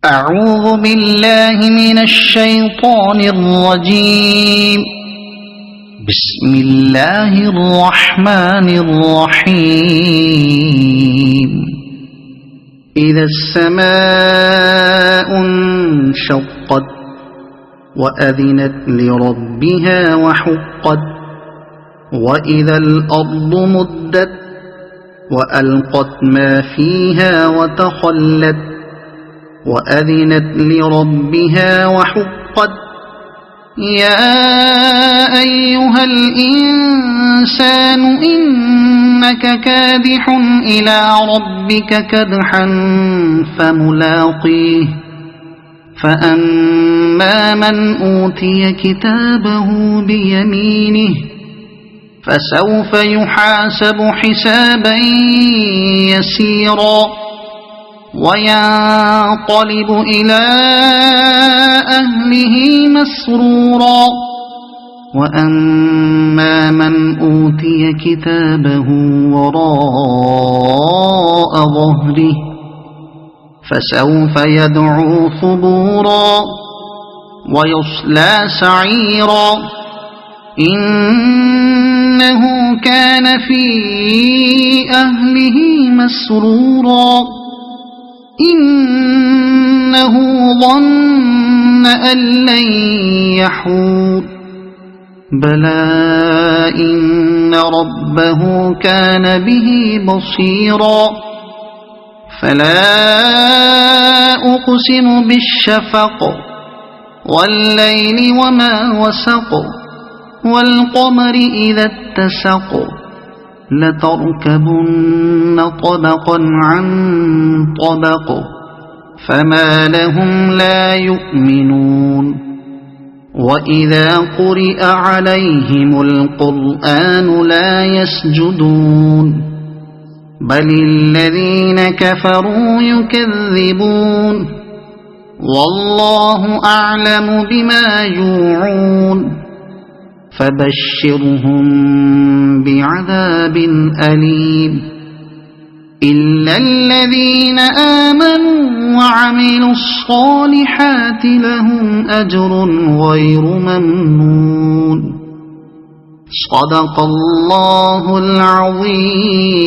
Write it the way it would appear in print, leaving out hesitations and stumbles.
أعوذ بالله من الشيطان الرجيم. بسم الله الرحمن الرحيم. إذا السماء انشقت وأذنت لربها وحقت وإذا الأرض مدت وألقت ما فيها وتخلت وأذنت لربها وحقت. يا أيها الإنسان إنك كادح إلى ربك كدحا فملاقيه. فأما من أوتي كتابه بيمينه فسوف يحاسب حسابا يسيرا وينقلب إلى أهله مسرورا. وأما من أوتي كتابه وراء ظهره فسوف يدعو ثبورا ويصلى سعيرا. إنه كان في أهله مسرورا. إنه ظن أن لن يحور. بلى إن ربه كان به بصيرا. فلا أقسم بالشفق والليل وما وسق والقمر إذا اتسق لتركبن طبقا عن طبق فما لهم لا يؤمنون. وإذا قرئ عليهم القرآن لا يسجدون بل الذين كفروا يكذبون. والله أعلم بما يوعون فبشرهم بعذاب أليم. إلا الذين آمنوا وعملوا الصالحات لهم أجر غير ممنون. صدق الله العظيم.